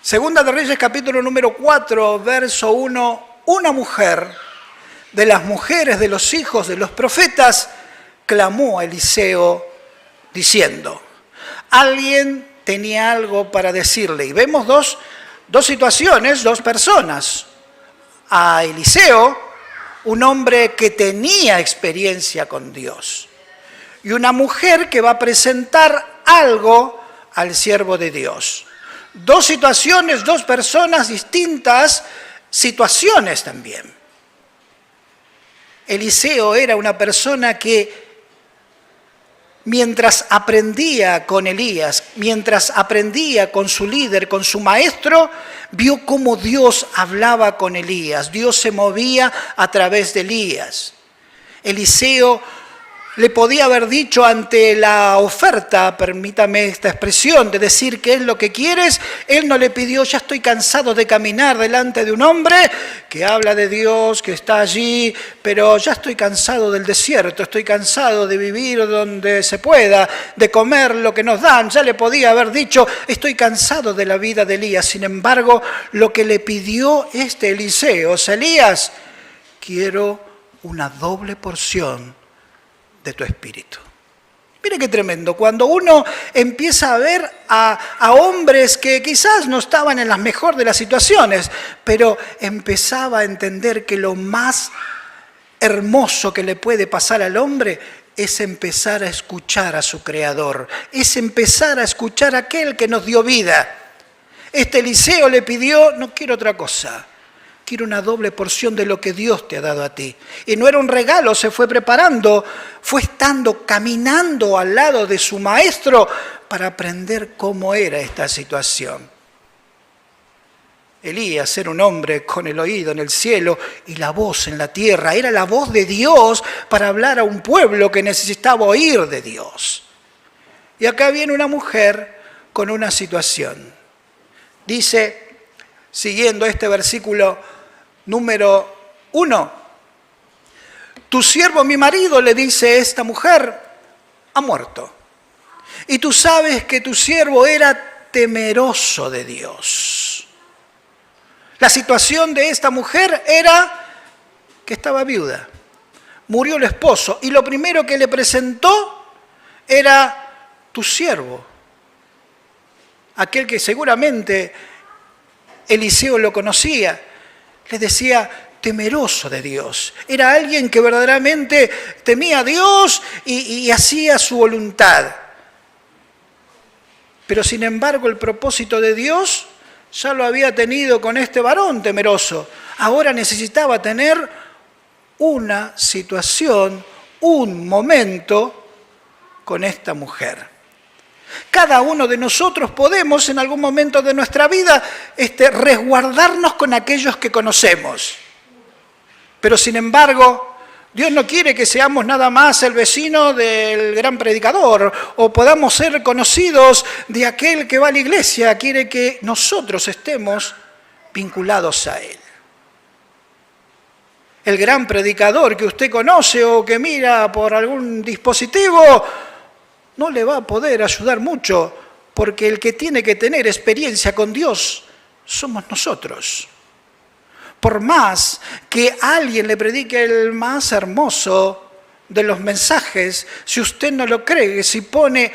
Segunda de Reyes, capítulo número 4, verso 1. Una mujer de las mujeres de los hijos de los profetas clamó a Eliseo diciendo, alguien tenía algo para decirle. Y vemos dos situaciones, dos personas. A Eliseo, un hombre que tenía experiencia con Dios. Y una mujer que va a presentar algo al siervo de Dios. Dos situaciones, dos personas distintas, situaciones también. Eliseo era una persona que mientras aprendía con Elías, mientras aprendía con su líder, con su maestro, vio cómo Dios hablaba con Elías. Dios se movía a través de Elías. Eliseo le podía haber dicho ante la oferta, permítame esta expresión, de decir qué es lo que quieres. Él no le pidió, ya estoy cansado de caminar delante de un hombre que habla de Dios, que está allí, pero ya estoy cansado del desierto, estoy cansado de vivir donde se pueda, de comer lo que nos dan. Ya le podía haber dicho, estoy cansado de la vida de Elías. Sin embargo, lo que le pidió Eliseo, Elías, quiero una doble porción de tu espíritu. Mire qué tremendo, cuando uno empieza a ver a hombres que quizás no estaban en la mejor de las situaciones, pero empezaba a entender que lo más hermoso que le puede pasar al hombre es empezar a escuchar a su Creador, es empezar a escuchar a aquel que nos dio vida. Eliseo le pidió, no quiero otra cosa, quiero una doble porción de lo que Dios te ha dado a ti. Y no era un regalo, se fue preparando, fue estando, caminando al lado de su maestro para aprender cómo era esta situación. Elías era un hombre con el oído en el cielo y la voz en la tierra. Era la voz de Dios para hablar a un pueblo que necesitaba oír de Dios. Y acá viene una mujer con una situación. Dice, siguiendo este versículo número 1, tu siervo, mi marido, le dice esta mujer, ha muerto. Y tú sabes que tu siervo era temeroso de Dios. La situación de esta mujer era que estaba viuda. Murió el esposo y lo primero que le presentó era tu siervo. Aquel que seguramente Eliseo lo conocía. Le decía, temeroso de Dios. Era alguien que verdaderamente temía a Dios y hacía su voluntad. Pero sin embargo el propósito de Dios ya lo había tenido con este varón temeroso. Ahora necesitaba tener una situación, un momento con esta mujer. Cada uno de nosotros podemos en algún momento de nuestra vida resguardarnos con aquellos que conocemos. Pero sin embargo, Dios no quiere que seamos nada más el vecino del gran predicador o podamos ser conocidos de aquel que va a la iglesia. Quiere que nosotros estemos vinculados a Él. El gran predicador que usted conoce o que mira por algún dispositivo no le va a poder ayudar mucho, porque el que tiene que tener experiencia con Dios somos nosotros. Por más que alguien le predique el más hermoso de los mensajes, si usted no lo cree, si pone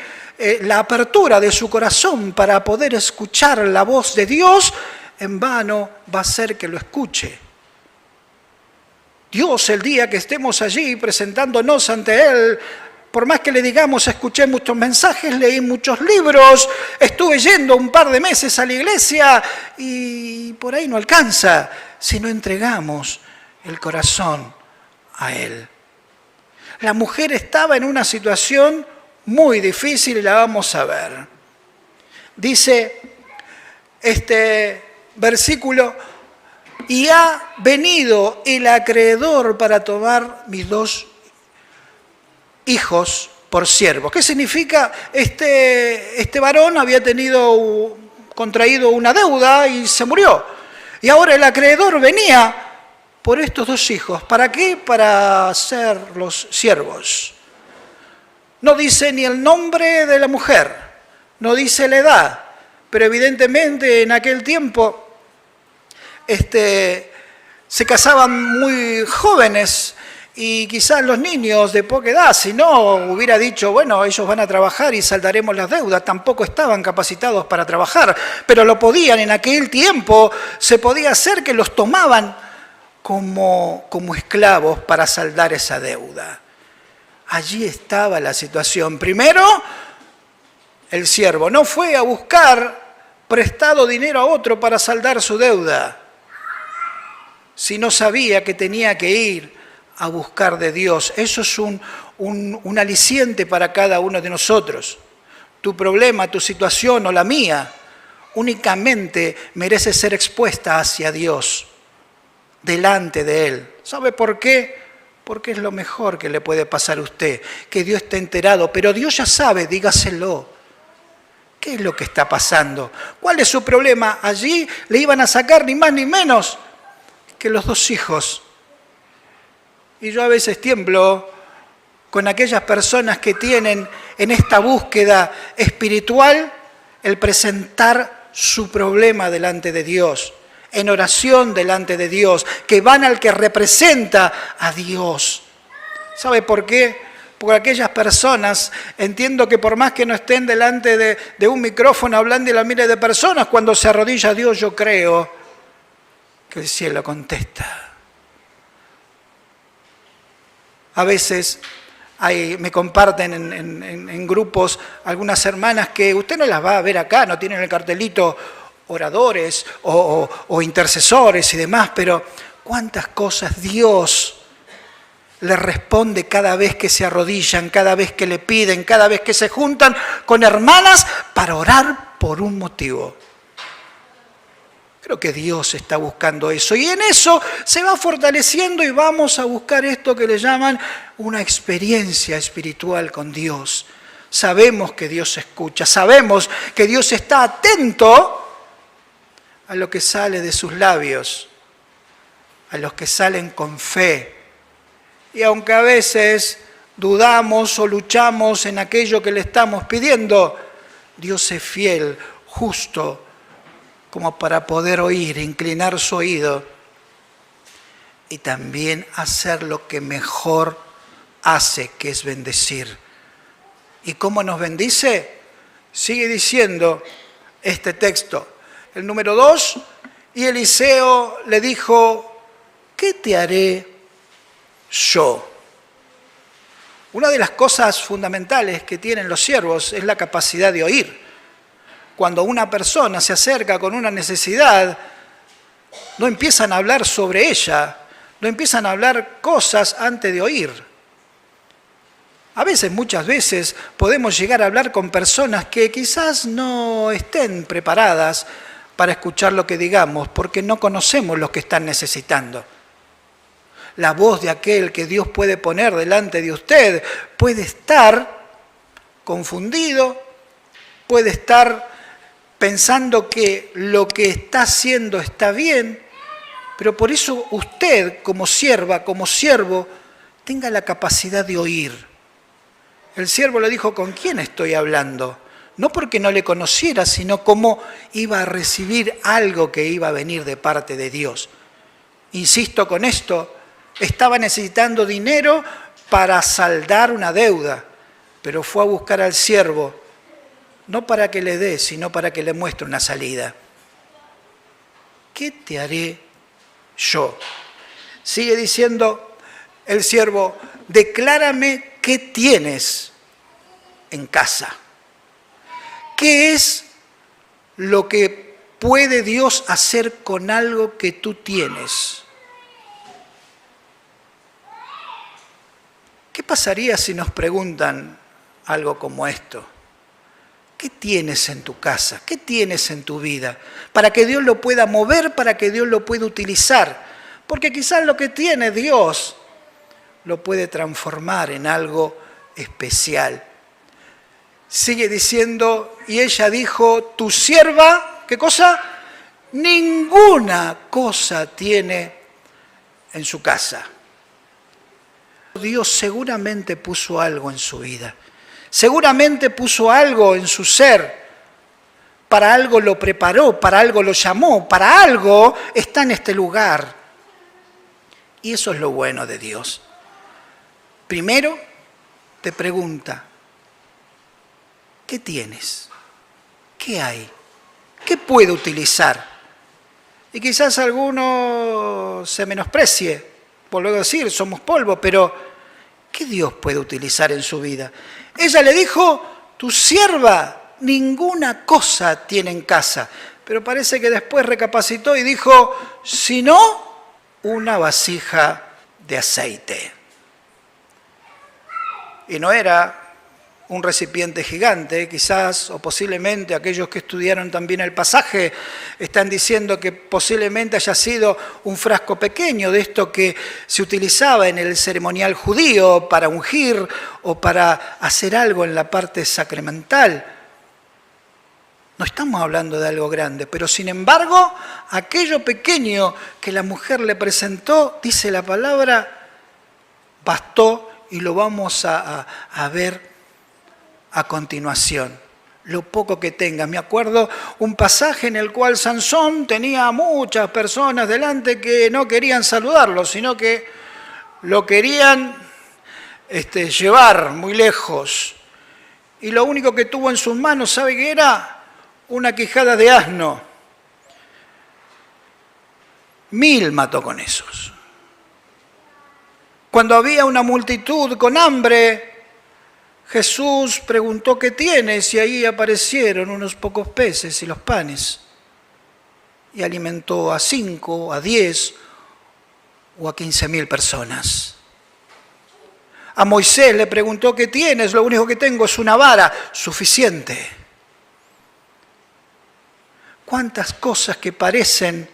la apertura de su corazón para poder escuchar la voz de Dios, en vano va a ser que lo escuche. Dios, el día que estemos allí presentándonos ante Él, por más que le digamos, escuché muchos mensajes, leí muchos libros, estuve yendo un par de meses a la iglesia y por ahí no alcanza si no entregamos el corazón a Él. La mujer estaba en una situación muy difícil y la vamos a ver. Dice este versículo, y ha venido el acreedor para tomar mis 2 hijos por siervos. ¿Qué significa? Este varón había contraído una deuda y se murió. Y ahora el acreedor venía por estos 2 hijos. ¿Para qué? Para ser los siervos. No dice ni el nombre de la mujer, no dice la edad, pero evidentemente en aquel tiempo se casaban muy jóvenes y quizás los niños de poca edad, si no hubiera dicho, bueno, ellos van a trabajar y saldaremos las deudas, tampoco estaban capacitados para trabajar, pero lo podían, en aquel tiempo se podía hacer que los tomaban como esclavos para saldar esa deuda. Allí estaba la situación. Primero, el siervo no fue a buscar prestado dinero a otro para saldar su deuda, sino sabía que tenía que ir a buscar de Dios. Eso es un aliciente para cada uno de nosotros. Tu problema, tu situación o la mía, únicamente merece ser expuesta hacia Dios, delante de Él. ¿Sabe por qué? Porque es lo mejor que le puede pasar a usted, que Dios esté enterado, pero Dios ya sabe, dígaselo. ¿Qué es lo que está pasando? ¿Cuál es su problema? Allí le iban a sacar ni más ni menos que los 2 hijos. Y yo a veces tiemblo con aquellas personas que tienen en esta búsqueda espiritual el presentar su problema delante de Dios, en oración delante de Dios, que van al que representa a Dios. ¿Sabe por qué? Porque aquellas personas, entiendo que por más que no estén delante de un micrófono hablando y la miles de personas, cuando se arrodilla a Dios, yo creo que el cielo contesta. A veces me comparten en grupos algunas hermanas que usted no las va a ver acá, no tienen el cartelito oradores o intercesores y demás, pero cuántas cosas Dios les responde cada vez que se arrodillan, cada vez que le piden, cada vez que se juntan con hermanas para orar por un motivo. Creo que Dios está buscando eso y en eso se va fortaleciendo y vamos a buscar esto que le llaman una experiencia espiritual con Dios. Sabemos que Dios escucha, sabemos que Dios está atento a lo que sale de sus labios, a los que salen con fe. Y aunque a veces dudamos o luchamos en aquello que le estamos pidiendo, Dios es fiel, justo, como para poder oír, inclinar su oído y también hacer lo que mejor hace, que es bendecir. ¿Y cómo nos bendice? Sigue diciendo este texto, el número 2, y Eliseo le dijo, ¿qué te haré yo? Una de las cosas fundamentales que tienen los siervos es la capacidad de oír. Cuando una persona se acerca con una necesidad, no empiezan a hablar sobre ella, no empiezan a hablar cosas antes de oír. A veces, muchas veces, podemos llegar a hablar con personas que quizás no estén preparadas para escuchar lo que digamos, porque no conocemos lo que están necesitando. La voz de aquel que Dios puede poner delante de usted puede estar confundido, puede estar pensando que lo que está haciendo está bien, pero por eso usted, como sierva, como siervo, tenga la capacidad de oír. El siervo le dijo, ¿con quién estoy hablando? No porque no le conociera, sino cómo iba a recibir algo que iba a venir de parte de Dios. Insisto con esto, estaba necesitando dinero para saldar una deuda, pero fue a buscar al siervo, no para que le dé, sino para que le muestre una salida. ¿Qué te haré yo? Sigue diciendo el siervo, declárame qué tienes en casa. ¿Qué es lo que puede Dios hacer con algo que tú tienes? ¿Qué pasaría si nos preguntan algo como esto? ¿Qué tienes en tu casa? ¿Qué tienes en tu vida? Para que Dios lo pueda mover, para que Dios lo pueda utilizar. Porque quizás lo que tiene Dios lo puede transformar en algo especial. Sigue diciendo, y ella dijo, tu sierva, ¿qué cosa? Ninguna cosa tiene en su casa. Dios seguramente puso algo en su vida. Seguramente puso algo en su ser para algo lo preparó, para algo lo llamó, para algo está en este lugar. Y eso es lo bueno de Dios. Primero te pregunta, ¿qué tienes? ¿Qué hay? ¿Qué puedo utilizar? Y quizás alguno se menosprecie, por luego decir, somos polvo, pero ¿qué Dios puede utilizar en su vida? Ella le dijo, tu sierva ninguna cosa tiene en casa. Pero parece que después recapacitó y dijo, sino una vasija de aceite. Y no era un recipiente gigante, quizás, o posiblemente aquellos que estudiaron también el pasaje están diciendo que posiblemente haya sido un frasco pequeño de esto que se utilizaba en el ceremonial judío para ungir o para hacer algo en la parte sacramental. No estamos hablando de algo grande, pero sin embargo, aquello pequeño que la mujer le presentó, dice la palabra, bastó, y lo vamos a ver a continuación. Lo poco que tengas. Me acuerdo un pasaje en el cual Sansón tenía muchas personas delante que no querían saludarlo, sino que lo querían llevar muy lejos. Y lo único que tuvo en sus manos, ¿sabe qué era? Una quijada de asno. 1000 mató con esos. Cuando había una multitud con hambre, Jesús preguntó, ¿qué tienes? Y ahí aparecieron unos pocos peces y los panes. Y alimentó a 5, a 10 o a 15.000 personas. A Moisés le preguntó, ¿qué tienes? Lo único que tengo es una vara, suficiente. ¿Cuántas cosas que parecen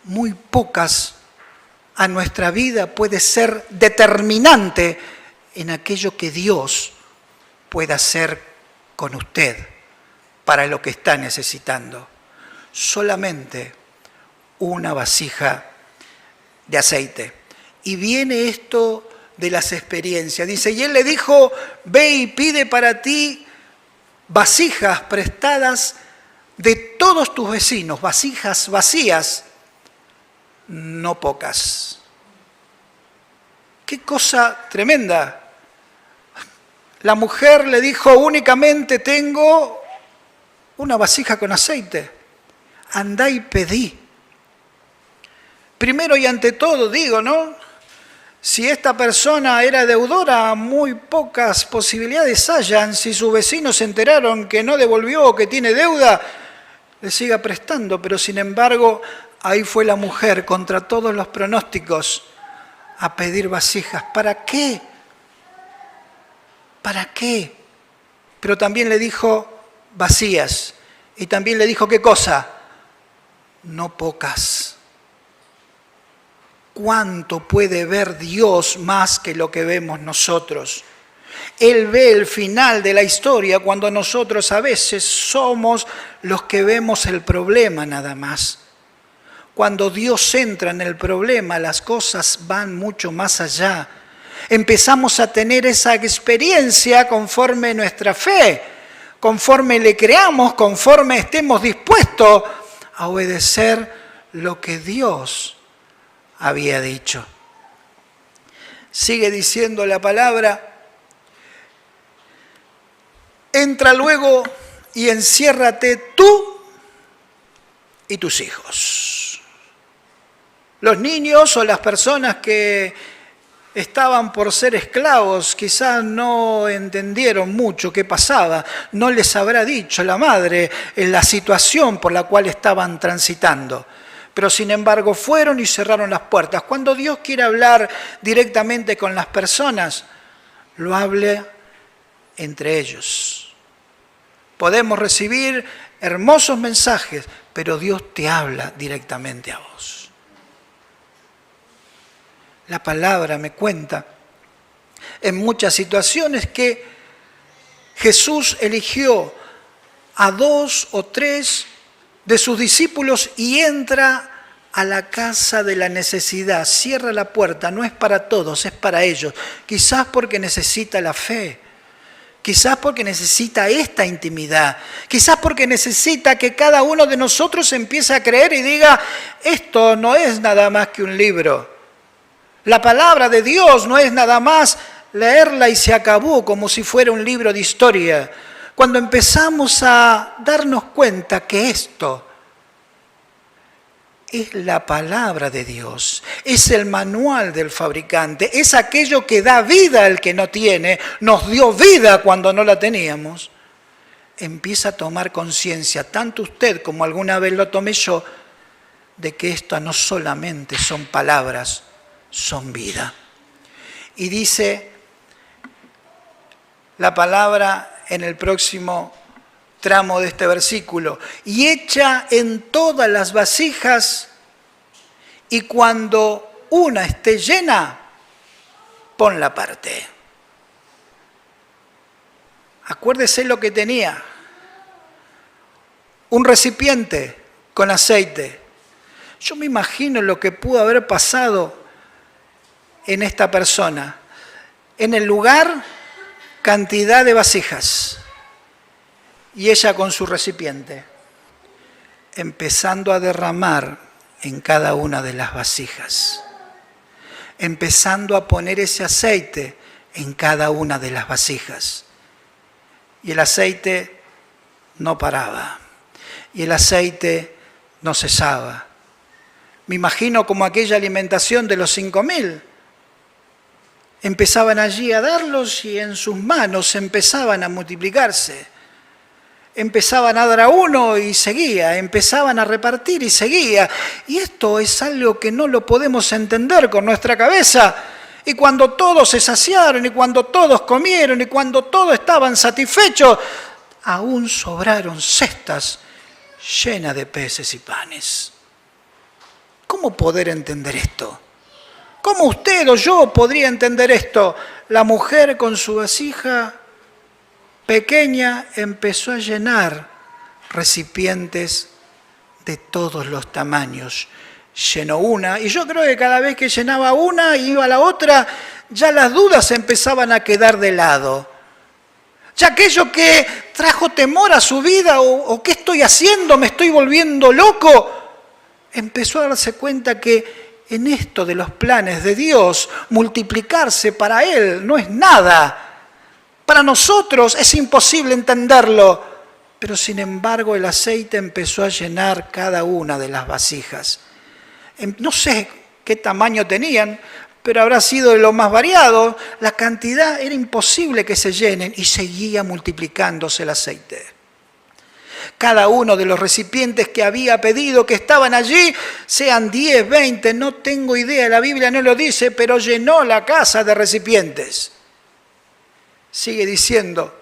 muy pocas a nuestra vida puede ser determinante en aquello que Dios pueda hacer con usted para lo que está necesitando? Solamente una vasija de aceite. Y viene esto de las experiencias. Dice, y él le dijo, ve y pide para ti vasijas prestadas de todos tus vecinos, vasijas vacías, no pocas. Qué cosa tremenda. La mujer le dijo, únicamente tengo una vasija con aceite. Andá y pedí. Primero y ante todo digo, ¿no? Si esta persona era deudora, muy pocas posibilidades hayan. Si sus vecinos se enteraron que no devolvió o que tiene deuda, le siga prestando. Pero sin embargo, ahí fue la mujer contra todos los pronósticos a pedir vasijas. ¿Para qué? ¿Para qué? Pero también le dijo vacías. Y también le dijo, ¿qué cosa? No pocas. ¿Cuánto puede ver Dios más que lo que vemos nosotros? Él ve el final de la historia cuando nosotros a veces somos los que vemos el problema nada más. Cuando Dios entra en el problema, las cosas van mucho más allá. Empezamos a tener esa experiencia conforme nuestra fe, conforme le creamos, conforme estemos dispuestos a obedecer lo que Dios había dicho. Sigue diciendo la palabra, entra luego y enciérrate tú y tus hijos. Los niños o las personas que estaban por ser esclavos quizás no entendieron mucho qué pasaba, no les habrá dicho la madre en la situación por la cual estaban transitando. Pero sin embargo fueron y cerraron las puertas. Cuando Dios quiere hablar directamente con las personas, lo hable entre ellos. Podemos recibir hermosos mensajes, pero Dios te habla directamente a vos. La palabra me cuenta en muchas situaciones que Jesús eligió a 2 o 3 de sus discípulos y entra a la casa de la necesidad, cierra la puerta, no es para todos, es para ellos, quizás porque necesita la fe, Quizás porque necesita esta intimidad. Quizás porque necesita que cada uno de nosotros empiece a creer y diga, esto no es nada más que un libro. La palabra de Dios no es nada más leerla y se acabó como si fuera un libro de historia. Cuando empezamos a darnos cuenta que esto es la palabra de Dios, es el manual del fabricante, es aquello que da vida al que no tiene, nos dio vida cuando no la teníamos, empieza a tomar conciencia, tanto usted como alguna vez lo tomé yo, de que esto no solamente son palabras, son vida. Y dice la palabra en el próximo tramo de este versículo, y echa en todas las vasijas, y cuando una esté llena, ponla aparte. Acuérdese lo que tenía, un recipiente con aceite. Yo me imagino lo que pudo haber pasado en esta persona. En el lugar, cantidad de vasijas. Y ella con su recipiente, empezando a derramar en cada una de las vasijas, empezando a poner ese aceite en cada una de las vasijas. Y el aceite no paraba, y el aceite no cesaba. Me imagino como aquella alimentación de los 5.000. Empezaban allí a darlos y en sus manos empezaban a multiplicarse. Empezaban a dar a uno y seguía, empezaban a repartir y seguía. Y esto es algo que no lo podemos entender con nuestra cabeza. Y cuando todos se saciaron, y cuando todos comieron, y cuando todos estaban satisfechos, aún sobraron cestas llenas de peces y panes. ¿Cómo poder entender esto? ¿Cómo usted o yo podría entender esto? La mujer con su vasija pequeña empezó a llenar recipientes de todos los tamaños. Llenó una, y yo creo que cada vez que llenaba una y iba a la otra, ya las dudas empezaban a quedar de lado. Ya aquello que trajo temor a su vida, o ¿qué estoy haciendo? ¿Me estoy volviendo loco? Empezó a darse cuenta que en esto de los planes de Dios, multiplicarse para Él no es nada. Para nosotros es imposible entenderlo, pero sin embargo el aceite empezó a llenar cada una de las vasijas. No sé qué tamaño tenían, pero habrá sido de lo más variado. La cantidad era imposible que se llenen y seguía multiplicándose el aceite. Cada uno de los recipientes que había pedido, que estaban allí, sean 10, 20, no tengo idea, la Biblia no lo dice, pero llenó la casa de recipientes. Sigue diciendo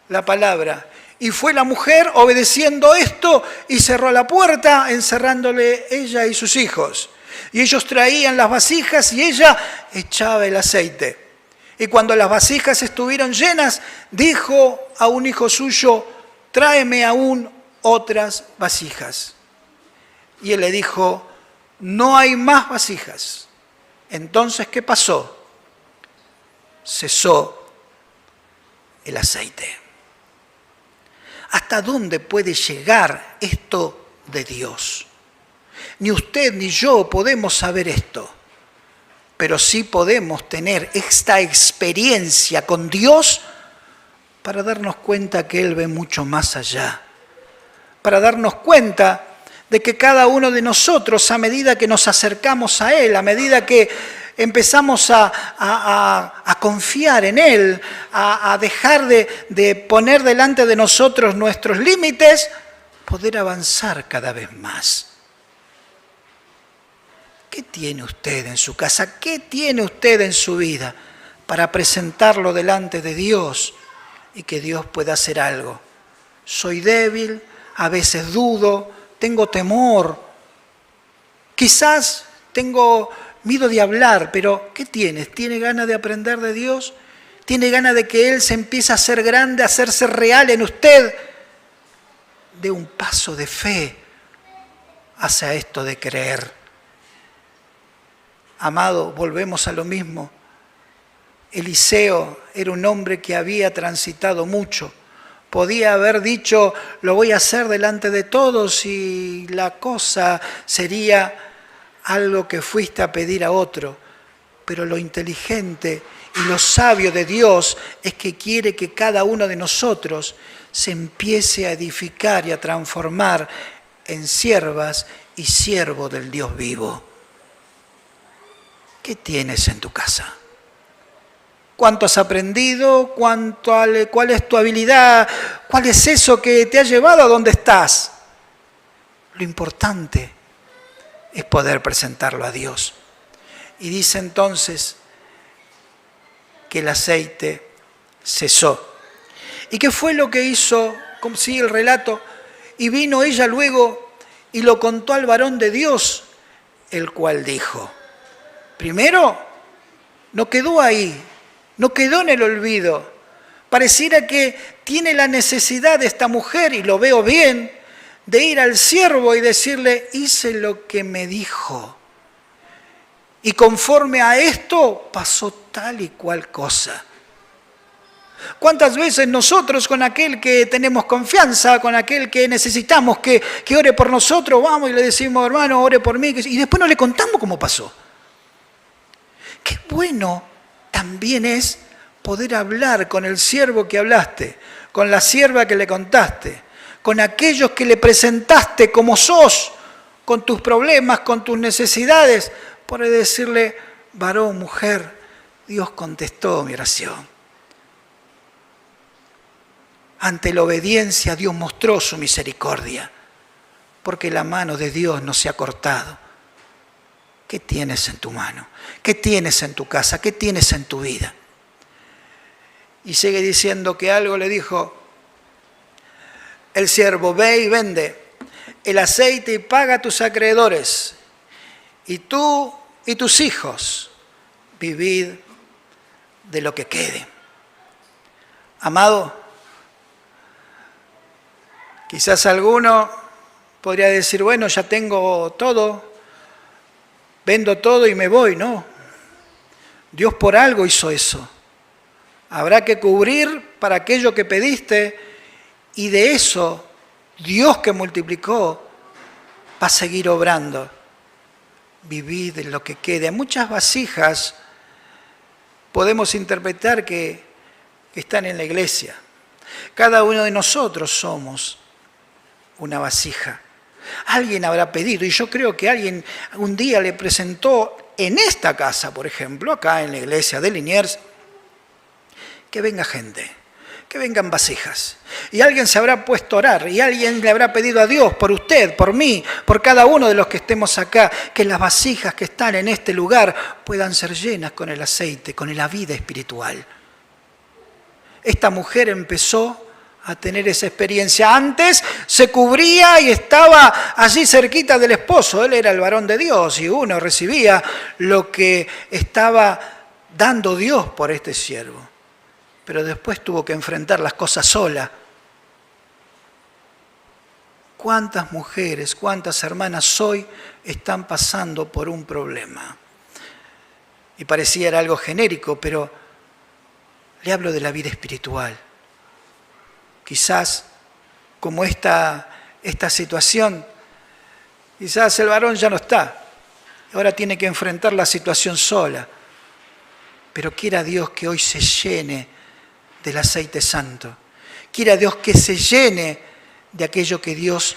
la palabra. Y fue la mujer obedeciendo esto y cerró la puerta, encerrándole ella y sus hijos. Y ellos traían las vasijas y ella echaba el aceite. Y cuando las vasijas estuvieron llenas, dijo a un hijo suyo, tráeme aún otras vasijas. Y él le dijo, no hay más vasijas. Entonces, ¿qué pasó? Cesó el aceite. ¿Hasta dónde puede llegar esto de Dios? Ni usted ni yo podemos saber esto, pero sí podemos tener esta experiencia con Dios para darnos cuenta que Él ve mucho más allá, para darnos cuenta de que cada uno de nosotros, a medida que nos acercamos a Él, a medida que empezamos a confiar en Él, a dejar de poner delante de nosotros nuestros límites, poder avanzar cada vez más. ¿Qué tiene usted en su casa? ¿Qué tiene usted en su vida para presentarlo delante de Dios y que Dios pueda hacer algo? Soy débil, a veces dudo, tengo temor, quizás tengo miedo de hablar, pero ¿qué tienes? ¿Tiene ganas de aprender de Dios? ¿Tiene ganas de que Él se empiece a hacer grande, a hacerse real en usted? De un paso de fe hacia esto de creer. Amado, volvemos a lo mismo. Eliseo era un hombre que había transitado mucho. Podía haber dicho, lo voy a hacer delante de todos y la cosa sería algo que fuiste a pedir a otro. Pero lo inteligente y lo sabio de Dios es que quiere que cada uno de nosotros se empiece a edificar y a transformar en siervas y siervo del Dios vivo. ¿Qué tienes en tu casa? ¿Cuánto has aprendido? ¿Cuál es tu habilidad? ¿Cuál es eso que te ha llevado a donde estás? Lo importante es poder presentarlo a Dios. Y dice entonces que el aceite cesó. ¿Y qué fue lo que hizo? Como sigue el relato. Y vino ella luego y lo contó al varón de Dios, el cual dijo, primero, no quedó ahí, no quedó en el olvido. Pareciera que tiene la necesidad de esta mujer, y lo veo bien, de ir al siervo y decirle, hice lo que me dijo. Y conforme a esto pasó tal y cual cosa. ¿Cuántas veces nosotros con aquel que tenemos confianza, con aquel que necesitamos que ore por nosotros, vamos y le decimos, hermano, ore por mí, y después no le contamos cómo pasó? Qué bueno también es poder hablar con el siervo que hablaste, con la sierva que le contaste, con aquellos que le presentaste como sos, con tus problemas, con tus necesidades, por decirle, varón, mujer, Dios contestó mi oración. Ante la obediencia Dios mostró su misericordia, porque la mano de Dios no se ha cortado. ¿Qué tienes en tu mano? ¿Qué tienes en tu casa? ¿Qué tienes en tu vida? Y sigue diciendo que algo le dijo el siervo, ve y vende el aceite y paga a tus acreedores, y tú y tus hijos vivid de lo que quede. Amado, quizás alguno podría decir, bueno, ya tengo todo, vendo todo y me voy. No, Dios por algo hizo eso. Habrá que cubrir para aquello que pediste, y de eso Dios que multiplicó va a seguir obrando. Vivid de lo que quede. Muchas vasijas podemos interpretar que están en la iglesia. Cada uno de nosotros somos una vasija. Alguien habrá pedido, y yo creo que alguien un día le presentó en esta casa, por ejemplo, acá en la iglesia de Liniers, que venga gente, que vengan vasijas. Y alguien se habrá puesto a orar, y alguien le habrá pedido a Dios, por usted, por mí, por cada uno de los que estemos acá, que las vasijas que están en este lugar puedan ser llenas con el aceite, con la vida espiritual. Esta mujer empezó a tener esa experiencia. Antes se cubría y estaba allí cerquita del esposo. Él era el varón de Dios y uno recibía lo que estaba dando Dios por este siervo. Pero después tuvo que enfrentar las cosas sola. ¿Cuántas mujeres, cuántas hermanas hoy están pasando por un problema? Y pareciera algo genérico, pero le hablo de la vida espiritual. Quizás, como esta situación, quizás el varón ya no está. Ahora tiene que enfrentar la situación sola. Pero quiera Dios que hoy se llene del aceite santo. Quiera Dios que se llene de aquello que Dios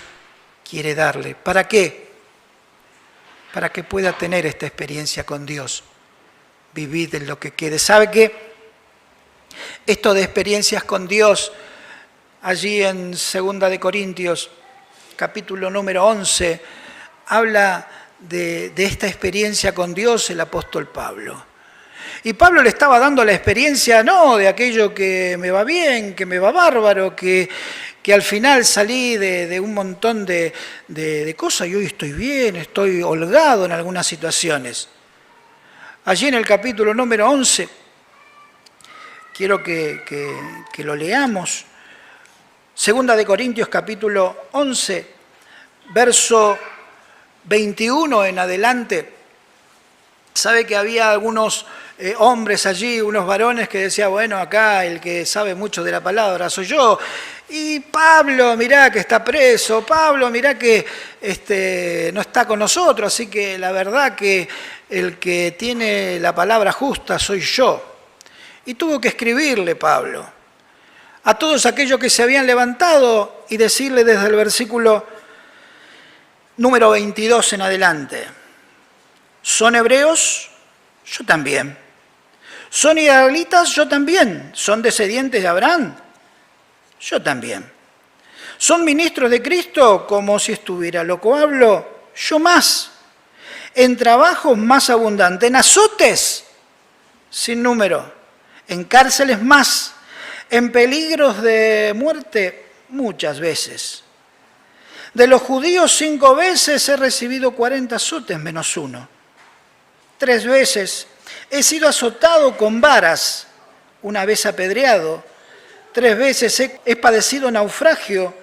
quiere darle. ¿Para qué? Para que pueda tener esta experiencia con Dios. Vivir en lo que quede. ¿Sabe qué? Esto de experiencias con Dios, allí en 2 Corintios, capítulo número 11, habla de esta experiencia con Dios el apóstol Pablo. Y Pablo le estaba dando la experiencia no de aquello que me va bien, que me va bárbaro, que al final salí de un montón de cosas y hoy estoy bien, estoy holgado en algunas situaciones. Allí en el capítulo número 11, quiero que lo leamos. 2 Corintios capítulo 11, verso 21 en adelante. Sabe que había algunos hombres allí, unos varones que decían, bueno, acá el que sabe mucho de la palabra soy yo. Y Pablo, mirá que está preso, Pablo, mirá que no está con nosotros, así que la verdad que el que tiene la palabra justa soy yo. Y tuvo que escribirle Pablo a todos aquellos que se habían levantado y decirle desde el versículo número 22 en adelante: ¿son hebreos? Yo también. ¿Son israelitas? Yo también. ¿Son descendientes de Abraham? Yo también. ¿Son ministros de Cristo? Como si estuviera loco hablo, yo más. En trabajos más abundantes, en azotes sin número, en cárceles más, en peligros de muerte muchas veces. De los judíos 5 veces he recibido 40 azotes menos uno. 3 veces he sido azotado con varas, 1 vez apedreado. 3 veces he padecido naufragio,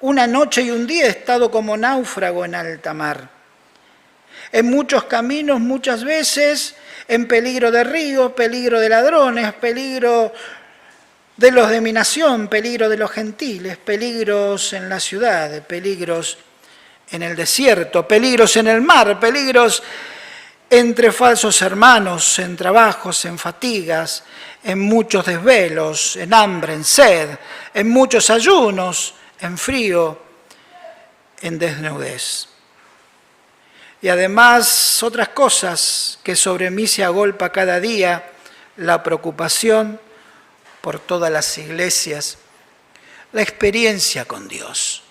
1 noche y 1 día he estado como náufrago en alta mar. En muchos caminos muchas veces, en peligro de ríos, peligro de ladrones, peligro de los de mi nación, peligro de los gentiles, peligros en la ciudad, peligros en el desierto, peligros en el mar, peligros entre falsos hermanos, en trabajos, en fatigas, en muchos desvelos, en hambre, en sed, en muchos ayunos, en frío, en desnudez. Y además otras cosas que sobre mí se agolpa cada día, la preocupación por todas las iglesias, la experiencia con Dios.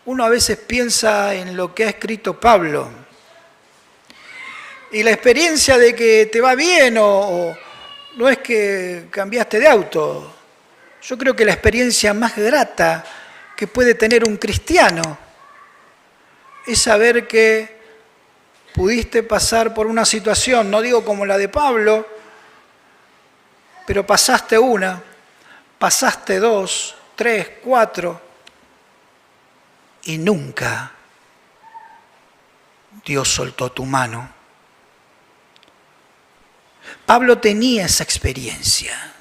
Uno a veces piensa en lo que ha escrito Pablo y la experiencia de que te va bien o no es que cambiaste de auto. Yo creo que la experiencia más grata que puede tener un cristiano es saber que pudiste pasar por una situación, no digo como la de Pablo, pero pasaste 1, pasaste 2, 3, 4, y nunca Dios soltó tu mano. Pablo tenía esa experiencia.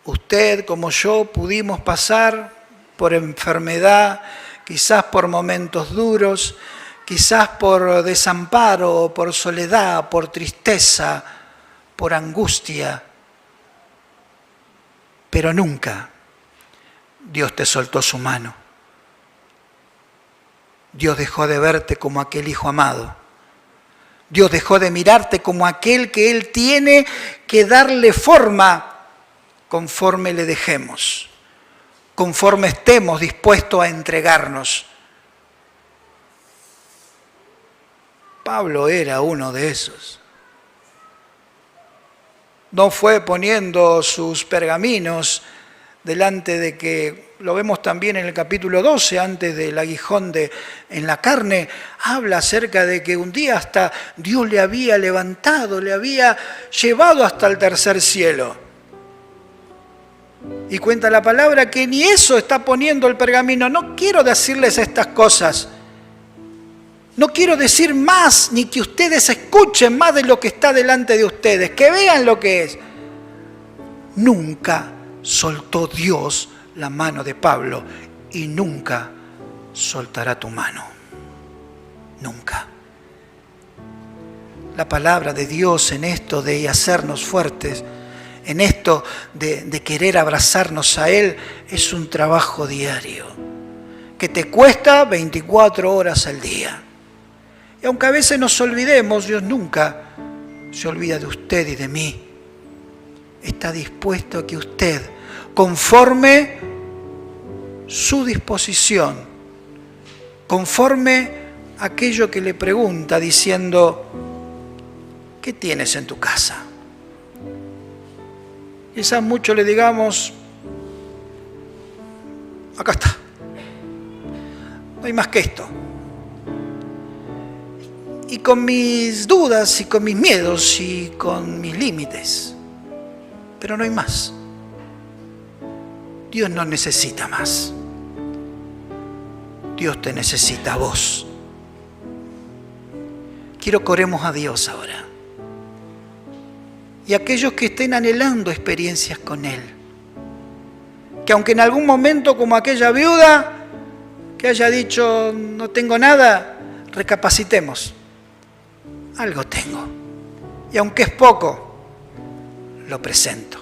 Usted, como yo, pudimos pasar por enfermedad, quizás por momentos duros, quizás por desamparo, por soledad, por tristeza, por angustia, pero nunca Dios te soltó su mano. Dios dejó de verte como aquel hijo amado. Dios dejó de mirarte como aquel que Él tiene que darle forma conforme le dejemos, conforme estemos dispuestos a entregarnos. Pablo era uno de esos. No fue poniendo sus pergaminos delante de que, lo vemos también en el capítulo 12, antes del aguijón en la carne, habla acerca de que un día hasta Dios le había levantado, le había llevado hasta el tercer cielo. Y cuenta la palabra que ni eso está poniendo el pergamino. No quiero decirles estas cosas. No quiero decir más, ni que ustedes escuchen más de lo que está delante de ustedes, que vean lo que es. Nunca soltó Dios la mano de Pablo y nunca soltará tu mano. Nunca. La palabra de Dios en esto de hacernos fuertes, en esto de querer abrazarnos a Él, es un trabajo diario que te cuesta 24 horas al día. Y aunque a veces nos olvidemos, Dios nunca se olvida de usted y de mí. Está dispuesto a que usted, conforme su disposición, conforme aquello que le pregunta, diciendo, ¿qué tienes en tu casa? Quizás mucho le digamos, acá está, no hay más que esto. Y con mis dudas y con mis miedos y con mis límites, pero no hay más. Dios no necesita más. Dios te necesita a vos. Quiero que oremos a Dios ahora. y aquellos que estén anhelando experiencias con Él. Que aunque en algún momento, como aquella viuda que haya dicho no tengo nada, recapacitemos. Algo tengo. Y aunque es poco, lo presento.